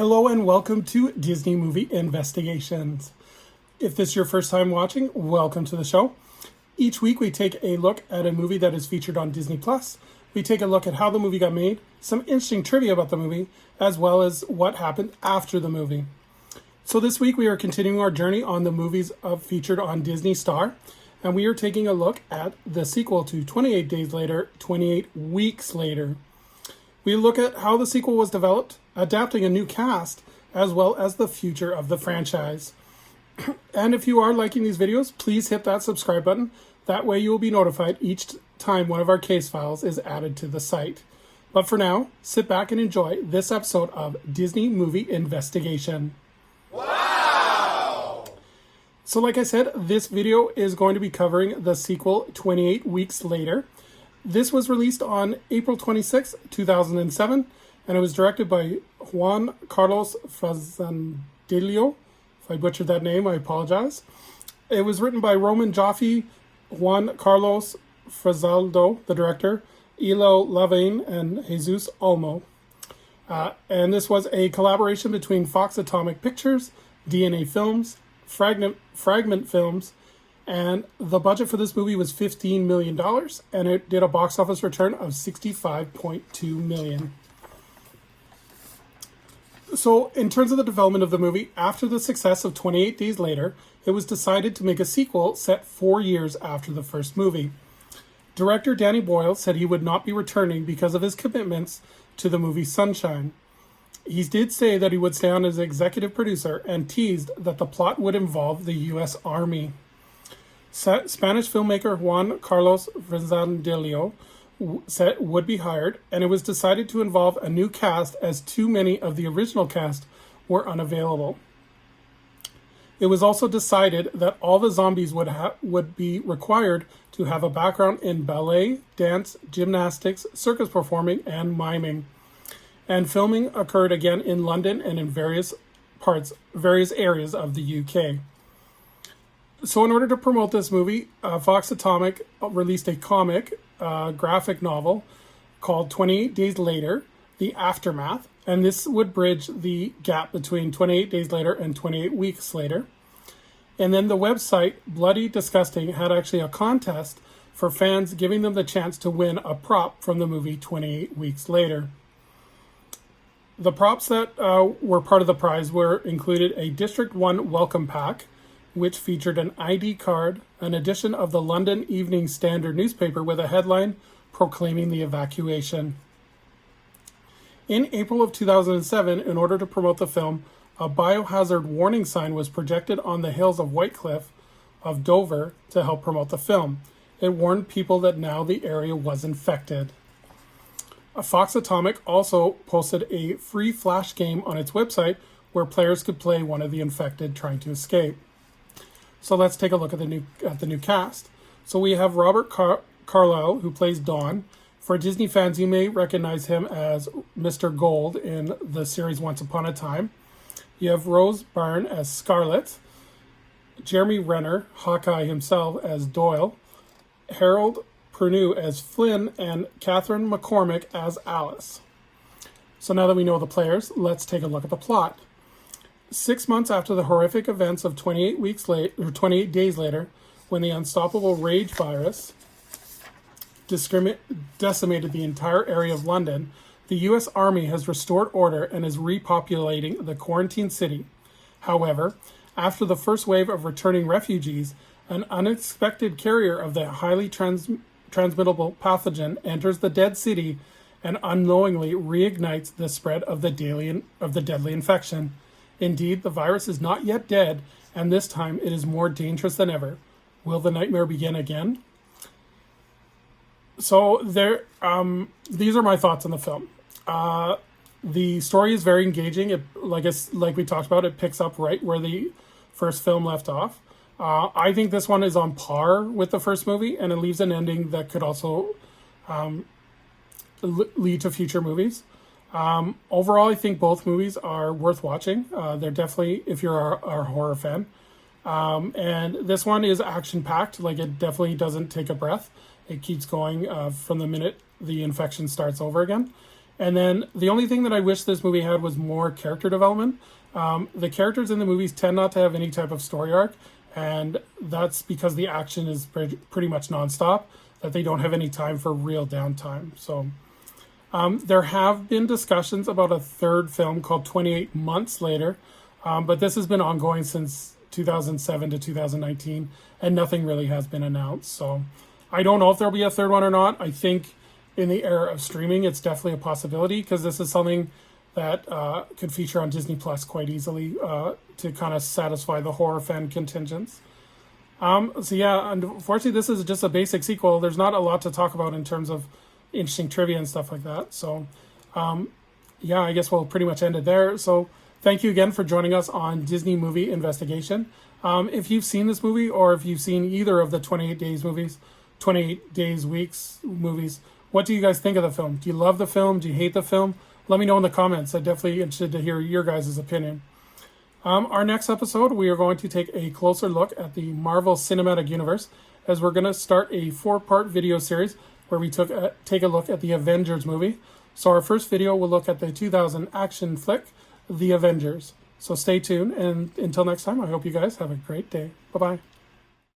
Hello and welcome to Disney Movie Investigations. If this is your first time watching, welcome to the show. Each week we take a look at a movie that is featured on Disney+. We take a look at how the movie got made, some interesting trivia about the movie, as well as what happened after the movie. So this week we are continuing our journey on the movies featured on Disney Star, and we are taking a look at the sequel to 28 Days Later, 28 Weeks Later. We look at how the sequel was developed, adapting a new cast, as well as the future of the franchise. And if you are liking these videos, please hit that subscribe button. That way you will be notified each time one of our case files is added to the site. But for now, sit back and enjoy this episode of Disney Movie Investigation. Wow! So like I said, this video is going to be covering the sequel 28 Weeks Later. This was released on April 26, 2007, and it was directed by Juan Carlos Fresnadillo. If I butchered that name, I apologize. It was written by Roman Joffe, Juan Carlos Fresnadillo, the director, Elo Lavaine, and Jesus Olmo. And this was a collaboration between Fox Atomic Pictures, DNA Films, Fragment Films, and the budget for this movie was $15 million, and it did a box office return of $65.2 million. So, in terms of the development of the movie, after the success of 28 Days Later, it was decided to make a sequel set 4 years after the first movie. Director Danny Boyle said he would not be returning because of his commitments to the movie Sunshine. He did say that he would stay on as executive producer and teased that the plot would involve the U.S. Army. Spanish filmmaker Juan Carlos Fresnadillo said would be hired, and it was decided to involve a new cast as too many of the original cast were unavailable. It was also decided that all the zombies would be required to have a background in ballet, dance, gymnastics, circus performing, and miming. And filming occurred again in London and in various areas of the UK. So in order to promote this movie, Fox Atomic released a comic graphic novel called 28 Days Later, The Aftermath, and this would bridge the gap between 28 Days Later and 28 Weeks Later. And then the website Bloody Disgusting had actually a contest for fans, giving them the chance to win a prop from the movie 28 Weeks Later. The props that were part of the prize were included a District 1 welcome pack, which featured an ID card, an edition of the London Evening Standard newspaper with a headline proclaiming the evacuation. In April of 2007, in order to promote the film, a biohazard warning sign was projected on the hills of Whitecliff of Dover to help promote the film. It warned people that now the area was infected. Fox Atomic also posted a free flash game on its website where players could play one of the infected trying to escape. So let's take a look at the new cast. So we have Robert Carlyle, who plays Don. For Disney fans, you may recognize him as Mr. Gold in the series Once Upon a Time. You have Rose Byrne as Scarlet, Jeremy Renner, Hawkeye himself, as Doyle, Harold Perrineau as Flynn, and Catherine McCormick as Alice. So now that we know the players, let's take a look at the plot. 6 months after the horrific events of 28 Days Later, when the unstoppable rage virus decimated the entire area of London, the U.S. Army has restored order and is repopulating the quarantined city. However, after the first wave of returning refugees, an unexpected carrier of the highly transmittable pathogen enters the dead city and unknowingly reignites the spread of the deadly infection. Indeed, the virus is not yet dead, and this time it is more dangerous than ever. Will the nightmare begin again? So these are my thoughts on the film. The story is very engaging. Like we talked about, it picks up right where the first film left off. I think this one is on par with the first movie, and it leaves an ending that could also lead to future movies. Overall, I think both movies are worth watching. They're definitely, if you're a horror fan. And this one is action-packed. Like, it definitely doesn't take a breath. It keeps going from the minute the infection starts over again. And then the only thing that I wish this movie had was more character development. The characters in the movies tend not to have any type of story arc, and that's because the action is pretty much nonstop, that they don't have any time for real downtime. So there have been discussions about a third film called 28 Months Later, but this has been ongoing since 2007 to 2019, and nothing really has been announced. So I don't know if there'll be a third one or not. I think in the era of streaming, it's definitely a possibility, because this is something that could feature on Disney Plus quite easily to kind of satisfy the horror fan contingents. So yeah, unfortunately, this is just a basic sequel. There's not a lot to talk about in terms of interesting trivia and stuff like that. So yeah, I guess we'll pretty much end it there. So thank you again for joining us on Disney Movie Investigation. If you've seen this movie, or if you've seen either of the 28 Days movies, 28 Days Weeks movies, what do you guys think of the film? Do you love the film? Do you hate the film? Let me know in the comments. I'm definitely interested to hear your guys' opinion. Our next episode, we are going to take a closer look at the Marvel Cinematic Universe, as we're going to start a 4-part video series where we take a look at the Avengers movie. So our first video will look at the 2000 action flick, The Avengers. So stay tuned, and until next time, I hope you guys have a great day. Bye-bye.